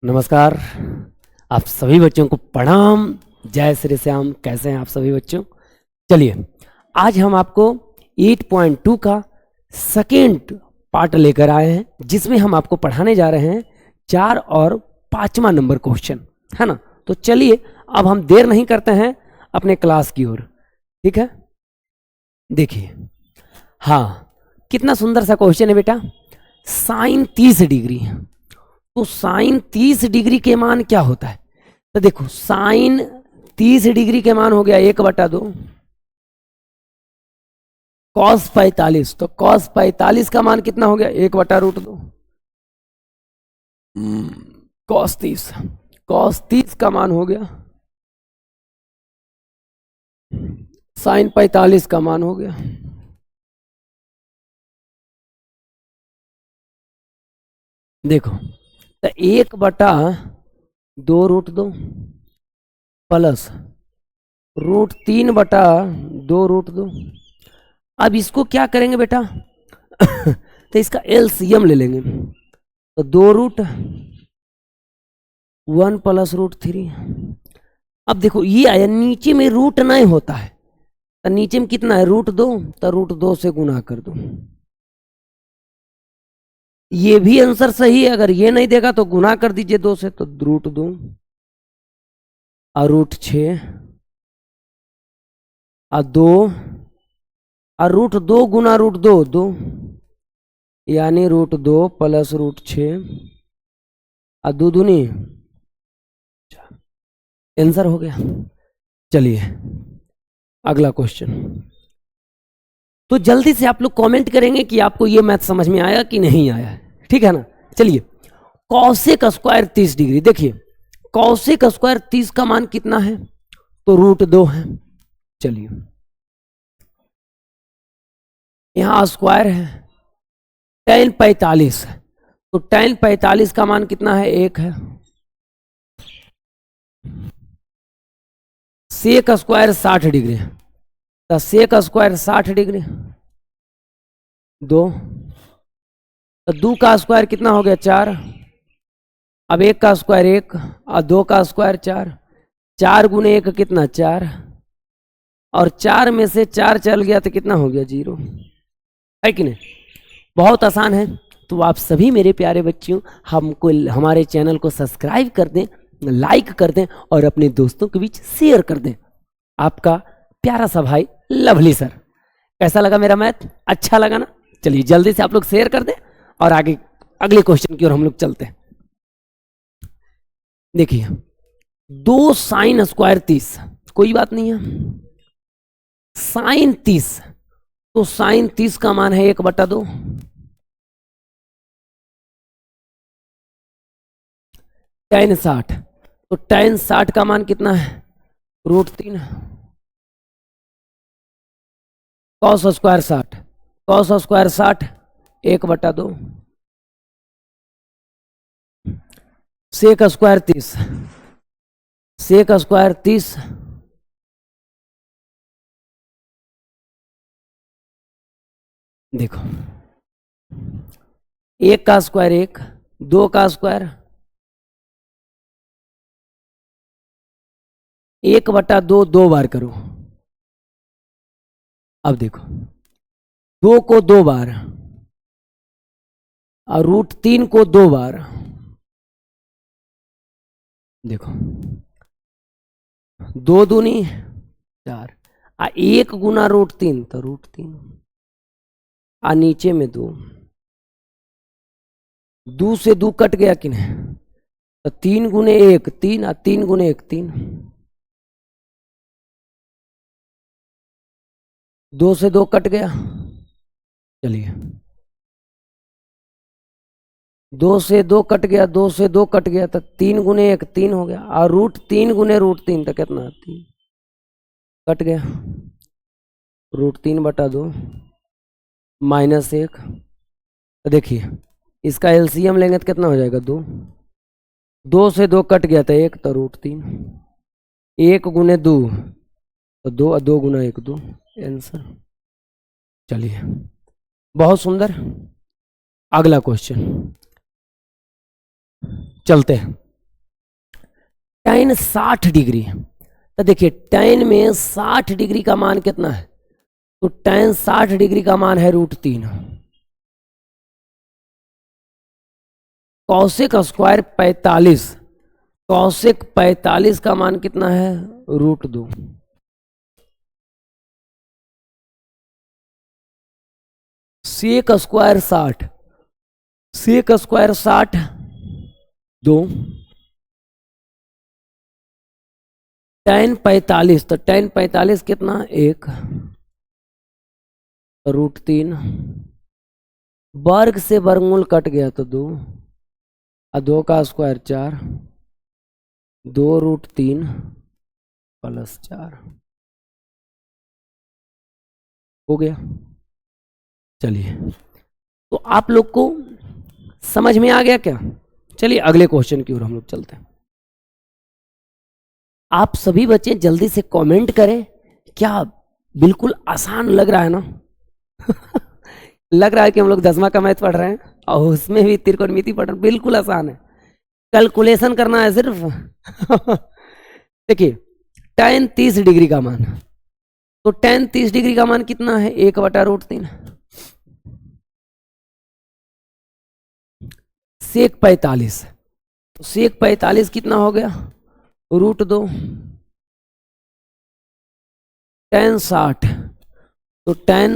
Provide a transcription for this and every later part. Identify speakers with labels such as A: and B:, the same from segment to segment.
A: नमस्कार। आप सभी बच्चों को प्रणाम। जय श्री श्याम। कैसे हैं आप सभी बच्चों? चलिए, आज हम आपको 8.2 का सेकेंड पार्ट लेकर आए हैं, जिसमें हम आपको पढ़ाने जा रहे हैं 4 और 5वां नंबर क्वेश्चन, है ना। तो चलिए, अब हम देर नहीं करते हैं अपने क्लास की ओर। ठीक है, देखिए। हाँ, कितना सुंदर सा क्वेश्चन है बेटा। साइन 30 डिग्री, तो साइन 30 डिग्री के मान क्या होता है? तो देखो, साइन 30 डिग्री के मान हो गया 1/2 कॉस 45। तो कॉस 45 का मान कितना हो गया? 1/√2 कॉस 30 का मान हो गया, साइन 45 का मान हो गया। देखो, तो 1/2√2 प्लस √3/2√2। अब इसको क्या करेंगे बेटा? तो इसका एलसीएम ले लेंगे। तो 2√1 प्लस √3। अब देखो, ये आया नीचे में रूट नहीं होता है, तो नीचे में कितना है? √2। तो √2 से गुना कर दो। ये भी आंसर सही है। अगर ये नहीं देगा तो गुना कर दीजिए 2 से, तो √2 और √6 और 2 और √2 गुना √2 2, यानी √2 प्लस √6 और 2 दूनी, आंसर हो गया। चलिए, अगला क्वेश्चन। तो जल्दी से आप लोग कमेंट करेंगे कि आपको ये मैथ समझ में आया कि नहीं आया है, ठीक है ना। चलिए, कॉसेक स्क्वायर 30 डिग्री। देखिए, कॉसेक स्क्वायर 30 का मान कितना है? तो √2 है। चलिए, यहां स्क्वायर है, tan 45 है, तो tan 45 का मान कितना है? 1 है। सेक स्क्वायर 60 डिग्री, तो सेक स्क्वायर 60 डिग्री 2, तो 2 का स्क्वायर कितना हो गया? 4। अब 1 का स्क्वायर 1 और 2 का स्क्वायर 4। 4 गुने 1 कितना? 4, और 4 में से 4 चल गया तो कितना हो गया? 0, है कि नहीं? बहुत आसान है। तो आप सभी मेरे प्यारे बच्चों, हमको हमारे चैनल को सब्सक्राइब कर दें, लाइक कर दें और अपने दोस्तों के बीच शेयर कर दें। आपका प्यारा सा भाई लवली सर। कैसा लगा मेरा मैथ? अच्छा लगा ना? चलिए, जल्दी से आप लोग शेयर कर दें और आगे अगले क्वेश्चन की ओर हम लोग चलते हैं। देखिए, 2 साइन स्क्वायर 30, कोई बात नहीं है। साइन 30, तो साइन 30 का मान है 1/2। tan 60, तो tan 60 का मान कितना है? √3। Cos square 60, cos square 60 1/2। Sec square 30, sec square 30 देखो, 1 का स्क्वायर 1, 2 का स्क्वायर 1/2 2 बार करो। अब देखो, 2 को 2 बार और √3 को 2 बार। देखो, 2 दूनी 4 और 1 गुना √3 तो √3 और नीचे में 2। 2 से 2 कट गया कि नहीं? तो 3 गुने 1 3 और 3 गुने 1 3। 2 से 2 कट गया। चलिए, 2 से 2 कट गया, 2 से 2 कट गया, तो 3 गुने 1 3 हो गया, और √3 गुने √3 तो कितना? 3 कट गया। √3/2 -1। तो देखिए, इसका एलसीएम लेंगे तो कितना हो जाएगा? 2। 2 से 2 कट गया तो 1, तो √3। 1 गुने 2 तो 2, और 2 गुना 1 2, आंसर। चलिए, बहुत सुंदर। अगला क्वेश्चन चलते हैं। tan 60 डिग्री, तो देखिए tan में 60 डिग्री का मान कितना है, तो tan 60 डिग्री का मान है √3। कौशिक स्क्वायर 45, कौशिक 45 का मान कितना है, √2। Sec square 60, sec square 60 2, tan 45, तो tan 45 कितना, 1 √3, वर्ग से वर्गमूल कट गया तो 2, और 2 का स्क्वायर 4, 2√3 + 4 हो गया। चलिए, तो आप लोग को समझ में आ गया क्या? चलिए अगले क्वेश्चन की ओर हम लोग चलते हैं। आप सभी बच्चे जल्दी से कमेंट करें, क्या बिल्कुल आसान लग रहा है ना? लग रहा है कि हम लोग 10वां का मैथ पढ़ रहे हैं और उसमें भी त्रिकोणमिति पढ़ रहे हैं, बिल्कुल आसान है, कैलकुलेशन करना है सिर्फ। देखिए tan 30 डिग्री का मान, तो tan 30 डिग्री का मान कितना है, 1/√3। सेक 45, तो सेक 45 कितना हो गया, √2। tan 60, तो tan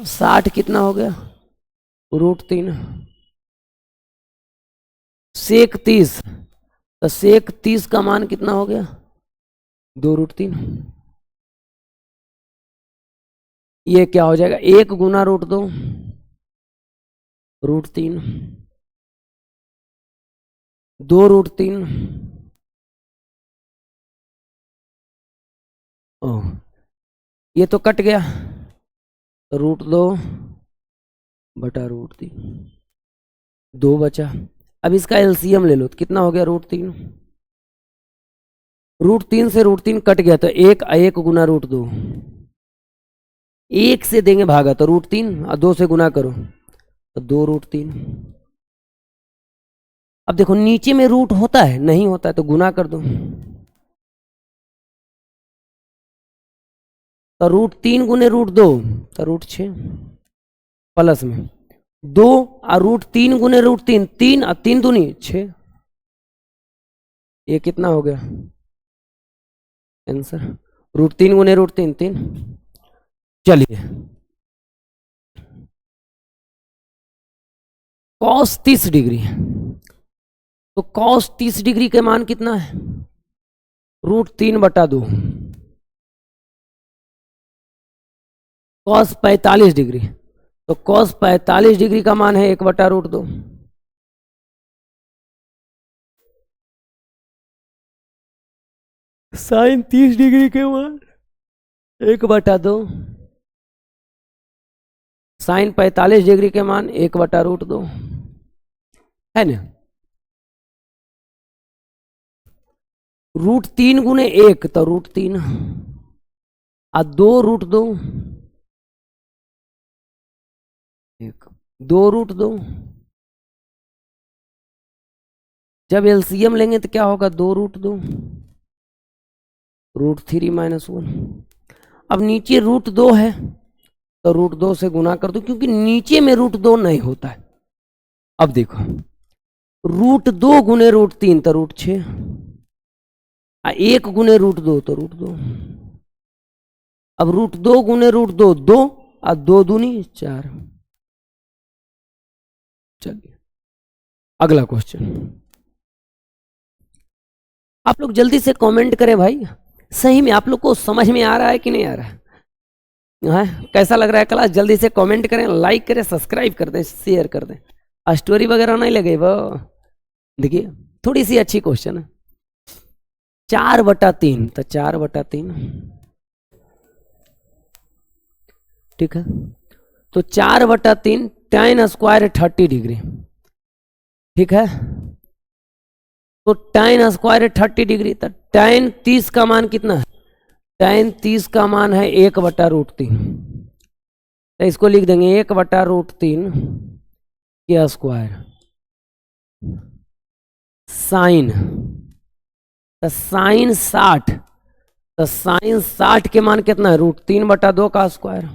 A: 60 कितना हो गया, √3। सेक 30, तो सेक 30 का मान कितना हो गया, 2√3। ये क्या हो जाएगा, 1 गुना √2 √3, 2√3, ये तो कट गया, √2/√3, 2 बचा। अब इसका एलसीएम ले लो, तो कितना हो गया, √3। √3 से √3 कट गया, तो 1 गुना √2, 1 से देंगे भागा तो √3, और 2 से गुना करो तो 2√3। अब देखो नीचे में रूट होता है, नहीं होता है तो गुना कर दो, तो √3 गुने √2 तो √6 प्लस में 2, और √3 गुने √3 3, और 3 दूनी 6। ये कितना हो गया आंसर, √3 गुने √3 3। चलिए cos 30 डिग्री, तो cos 30 डिग्री के मान कितना है, √3/2। cos 45 डिग्री, तो cos 45 डिग्री का मान है 1/√2। sin 30 डिग्री के मान 1/2, sin 45 डिग्री के मान 1/√2 है ना। √3 गुने 1 तो √3, और 2√2 2√2, जब एलसीएम लेंगे तो क्या होगा, 2√2 √3 - 1। अब नीचे √2 है तो √2 से गुना कर दो, क्योंकि नीचे में √2 नहीं होता है। अब देखो √2 गुने √3 तो √6, 1 गुने √2 तो √2। अब √2 गुने √2 2, और 2 दूनी 4। चलिए अगला क्वेश्चन, आप लोग जल्दी से कमेंट करें भाई, सही में आप लोग को समझ में आ रहा है कि नहीं आ रहा है, कैसा लग रहा है क्लास? जल्दी से कमेंट करें, लाइक करें, सब्सक्राइब कर दें, शेयर कर दें। स्टोरी वगैरह नहीं लगे वो, देखिए थोड़ी सी अच्छी क्वेश्चन है। 4/3, तो 4/3 ठीक है, तो 4/3 tan स्क्वायर 30 डिग्री, ठीक है, तो tan स्क्वायर 30 डिग्री, तो tan 30 का मान कितना है, tan 30 का मान है 1/√3, तो इसको लिख देंगे 1/√3 के स्क्वायर साइन तो साइन 60, तो साइन 60 के मान कितना है? √3/2 का स्क्वायर।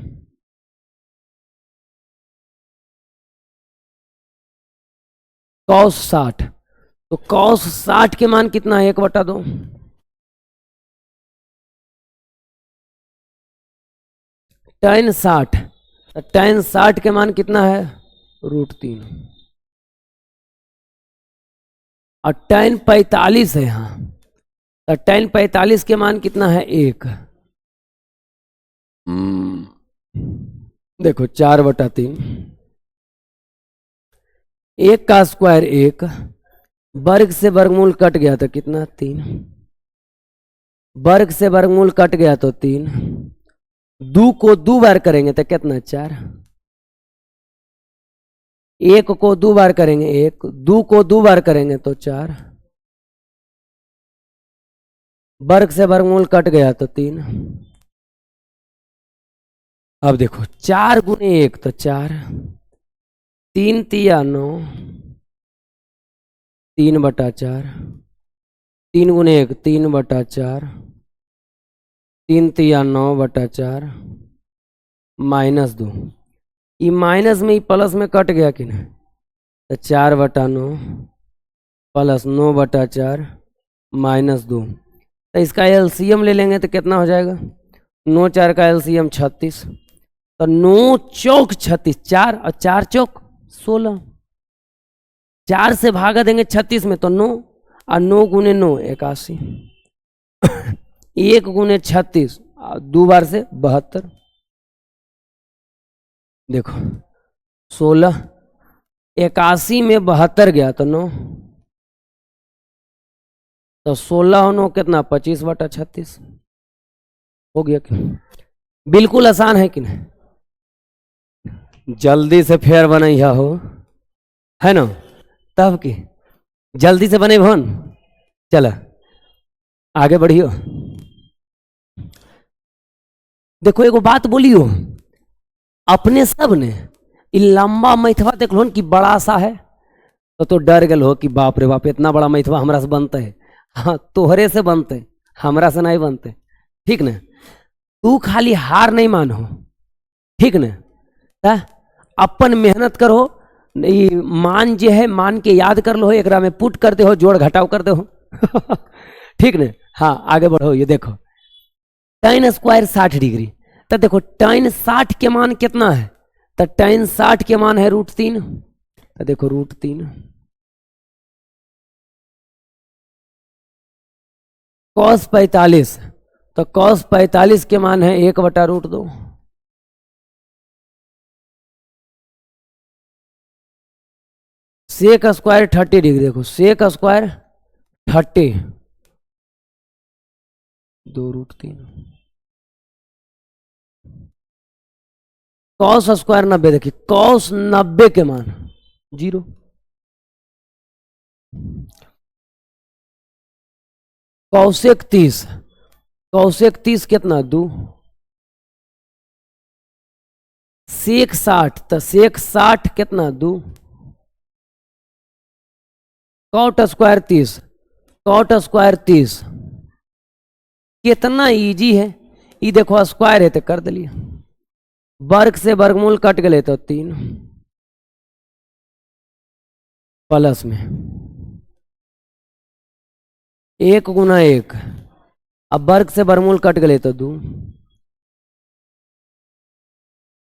A: कॉस 60, तो कॉस 60 के मान कितना है? 1/2। tan 60, तो tan 60 के मान कितना है? √3। और tan 45 है यहाँ, तो tan 45 के मान कितना है? 1। देखो 4/3, 1 का स्क्वायर 1, वर्ग से वर्गमूल कट गया तो कितना? 3। वर्ग से वर्गमूल कट गया तो 3। 2 को 2 बार करेंगे तो कितना? 4। 1 को 2 बार करेंगे 1, 2 को 2 बार करेंगे तो 4। वर्ग से वर्गमूल कट गया तो 3। अब देखो 4 गुने 1 तो 4, 3 तिया 9, 3/4, 3 गुने 1 3/4, 3 तिया 9/4, -2। ये माइनस में ही प्लस में कट गया कि नहीं? तो 4/9 प्लस 9/4 -2। तो इसका एलसीएम ले लेंगे तो कितना हो जाएगा? 9 4 का एलसीएम 36, तो 9 चौक 36, 4 और 4 चौक 16। 4 से भागा देंगे 36 में तो 9, और 9 गुने 9 81। 1 गुने 36, 2 बार से 72। देखो 16, 81 में 72 गया तो 9, तो 16 और 9 कितना? 25/36 हो गया कि नहीं? बिल्कुल आसान है कि नहीं? जल्दी से फेर बनैया हो, है ना? तब की जल्दी से बने भवन। चला आगे बढ़ियो। देखो एगो बात बोलियो, अपने सब ने लंबा मैथवा देख लो कि बड़ा सा है, तो डर गल हो कि बाप रे बाप इतना बड़ा मैथवा हमरा से बनते है। हाँ तोहरे से बनते, हमरा से नहीं बनते, ठीक न? तू खाली हार नहीं मानो, ठीक न? अपन मेहनत करो, मान जे है मान के याद कर लो, एक में पुट करते हो, जोड़ घटाव करते हो। ठीक न? हाँ आगे बढ़ो। ये देखो tan स्क्वायर 60 डिग्री, तो देखो tan 60 के मान कितना है? तो tan 60 के मान है √3, तो देखो √3। cos 45, तो cos 45 के मान है 1/√2। sec स्क्वायर 30 डिग्री, देखो sec स्क्वायर 30, 2√3। cos स्क्वायर 90, देखिए cos 90 के मान 0। cosec 30, cosec 30 कितना? 2। sec 60, तो sec 60 कितना? 2। cot स्क्वायर 30, cot स्क्वायर 30 कितना इजी है। ये देखो स्क्वायर है तो कर दिलिए, वर्ग से वर्गमूल कट गए तो 3 प्लस में 1 गुना 1, अब वर्ग से वर्गमूल कट गए तो 2,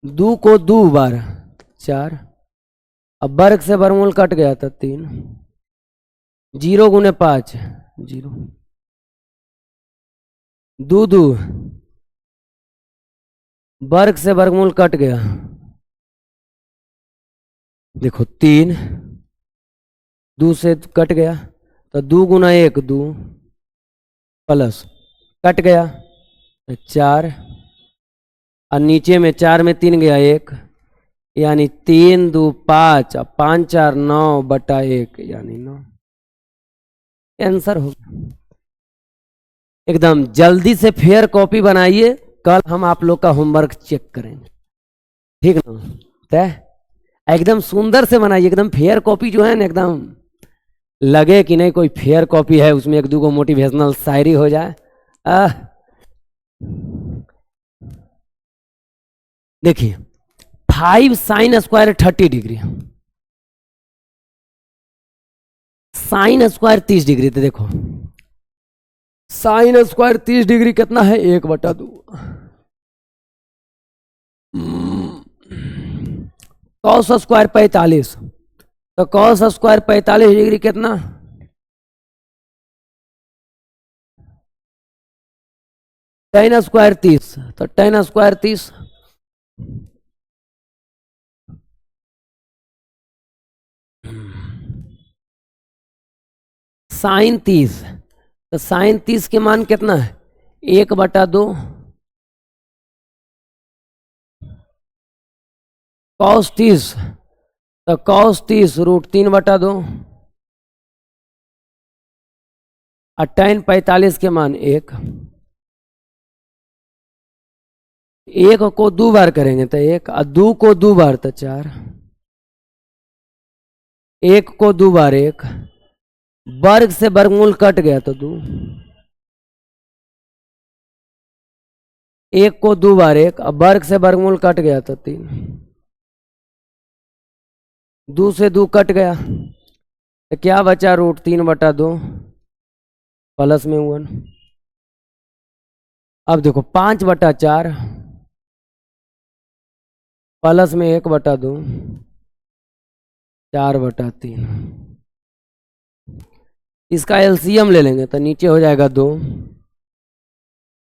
A: 2 को 2 बार 4, अब वर्ग से वर्गमूल कट गया तो 3, 0 गुने 5 0, 2 2, वर्ग से वर्गमूल कट गया, देखो 3, 2 से कट गया तो 2 गुना 1 2, प्लस कट गया तो 4, और नीचे में 4 में 3 गया 1, यानी 3 2 5 और 5 4 9/1 यानी 9। आंसर हो गया। एकदम जल्दी से फेयर कॉपी बनाइए, कल हम आप लोग का होमवर्क चेक करेंगे, ठीक ना? तय एकदम सुंदर से बनाइए, एकदम फेयर कॉपी जो है ना एकदम लगे कि नहीं कोई फेयर कॉपी है, उसमें एक दो को मोटिवेशनल शायरी हो जाए। देखिए 5 sine square 30 degree, sine square 30 degree. तो देखो साइन स्क्वायर 30 डिग्री कितना है, 1/2। कॉस स्क्वायर 45, तो कॉस स्क्वायर 45 डिग्री कितना, टेन स्क्वायर 30, तो टेन स्क्वायर 30। साइन 30, तो साइन 30 के मान कितना है, 1/2। कॉस 30, तो कॉस 30 √3/2। और टेन 45 के मान 1, एक को 2 बार करेंगे तो 1, और 2 को 2 बार तो 4, 1 को 2 बार 1, वर्ग से वर्गमूल कट गया तो 2, 1 को 2 बार 1, अब वर्ग से वर्गमूल कट गया तो 3, 2 से 2 कट गया तो क्या बचा, √3/2 प्लस में 1। अब देखो 5/4 प्लस में 1/2, 4/3। इसका एलसीएम ले लेंगे तो नीचे हो जाएगा 2,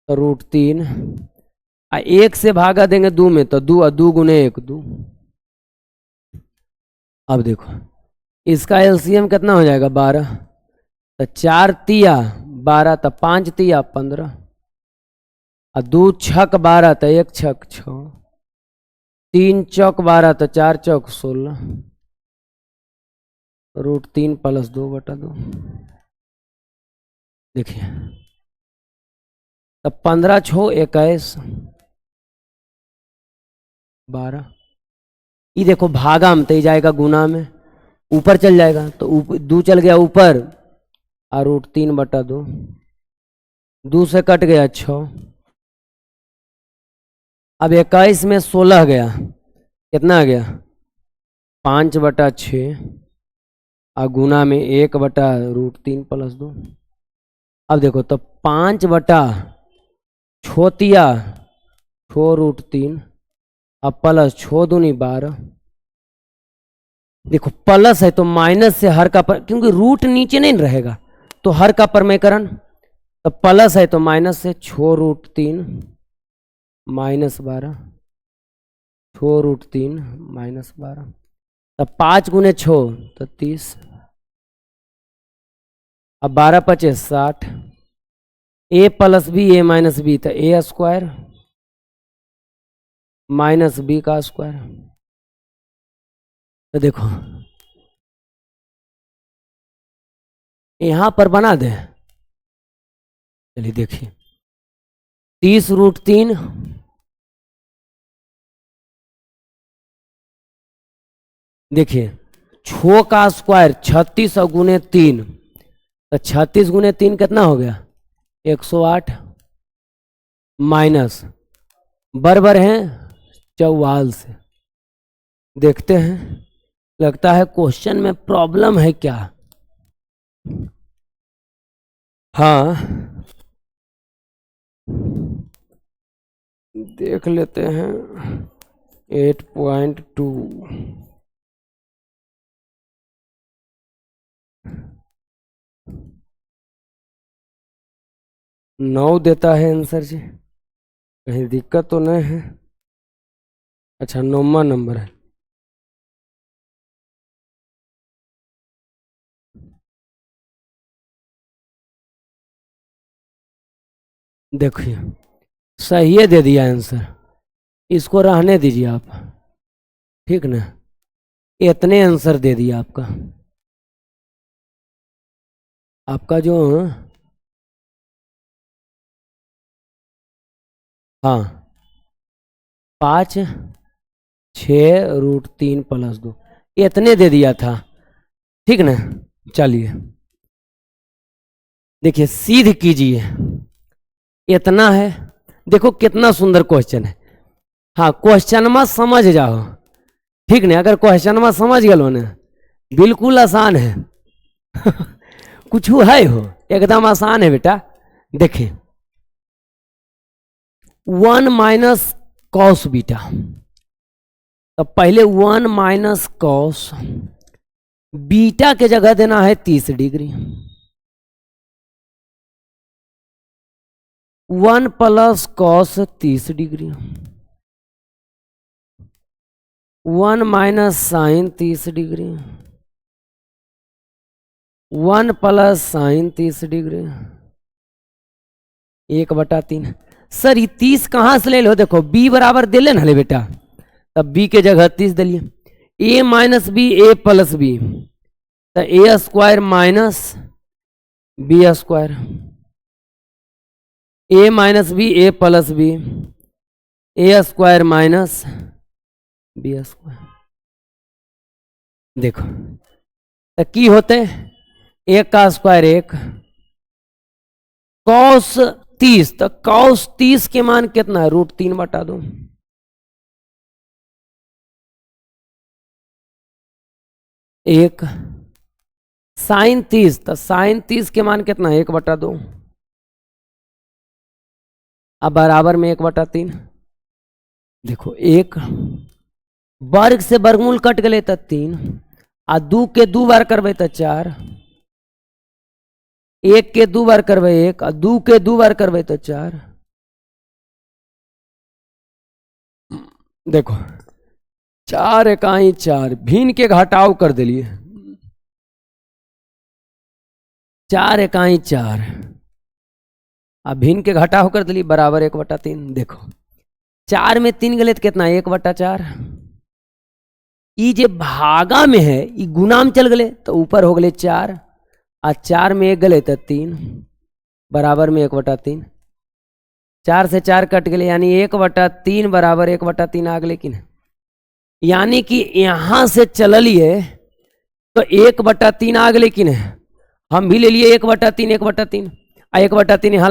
A: तो √3, 1 से भागा देंगे 2 में तो 2, 2 गुने 1 2। अब देखो इसका एलसीएम कितना हो जाएगा, 12, तो 4 तिया 12, तो 5 तिया 15, और 2 छक 12, तो 1 छक 6, 3 चौक 12, तो 4 चौक 16, √3 प्लस 2/2। देखिए तो 15 छो 21 12, ये देखो भागा में तो जाएगा गुना में, ऊपर चल जाएगा तो 2 चल गया ऊपर, और √3/2, 2 से कट गया 6। अब 21 में 16 गया, कितना आ गया, 5/6, और गुना में 1/√3 प्लस 2। अब देखो तो 5/छोतिया 6√3, अब प्लस 6×2 12। देखो प्लस है तो माइनस से हर का क्योंकि रूट नीचे नहीं रहेगा तो हर का परमेकरण, तो प्लस है तो माइनस से 6√3 -12, 6√3 -12, तब 5 × 6 तो 30, अब 12 × 5 = 60, a + b a - b तो a² माइनस b का स्क्वायर। तो देखो यहां पर बना दे, चलिए देखिए 30√3 देखिए 6 का स्क्वायर 36 और गुने 3, तो 36 × 3 कितना हो गया, 108, माइनस बराबर है 44 से। देखते हैं, लगता है क्वेश्चन में प्रॉब्लम है क्या। हाँ देख लेते हैं 8.2 9 देता है आंसर जी, कहीं दिक्कत तो नहीं है। अच्छा 9वां नंबर है। देखिए सही है, दे दिया आंसर, इसको रहने दीजिए आप, ठीक ना, इतने आंसर दे दिया आपका। आपका जो हाँ 5 6 √3 + 2 इतने दे दिया था, ठीक ना। चलिए देखिए सीध कीजिए, इतना है। देखो कितना सुंदर क्वेश्चन है। हाँ क्वेश्चन में समझ जाओ, ठीक नहीं? अगर क्वेश्चन में समझ गलो ना, बिल्कुल आसान है। कुछ है हो, एकदम आसान है बेटा। देखिए 1 माइनस कॉस बीटा, तो पहले 1 माइनस कॉस बीटा के जगह देना है 30 degree. 1 plus cos 30 degree, 1 minus sine 30 degree, 1 plus sine 30 degree, 1/3। Sir ये 30 कहाँ से ले लो? देखो b बराबर दे लेना बेटा, तब b के जगह 30 दिलिए। a minus B A plus B, तो A square minus B square, a minus B A plus B, A square minus B square. देखो तो की होते, 1 का स्क्वायर 1, कॉस 30, तो कॉस 30 के मान कितना है? √3/2। एक साइन 30, तो साइन 30 के मान कितना है? 1/2। अब बराबर में 1/3। देखो 1 वर्ग से वर्गमूल कट गए तो 3, आ 2 के 2 बार करबे तो 4, 1 के 2 बार करबे 1, और 2 के 2 बार करबे तो 4। देखो 4 इकाई 4, भिन्न के घटाव कर दिलिए, 4 इकाई 4, अब भिन्न के घटाव कर दिलिए, बराबर 1/3। देखो 4 में 3 गले तो कितना? 1/4। ये जे भागा में है ये गुना में चल गए तो ऊपर हो गए 4, और 4 में 1 गले तो 3, बराबर में 1/3। 4 से 4 कट गए, यानी 1/3 बराबर 1/3 आ गए कि नहीं? यानी कि यहां से चलिए तो 1/3 आ गए कि नहीं? हम भी ले लिए 1/3, 1/3, 1/3 यहाँ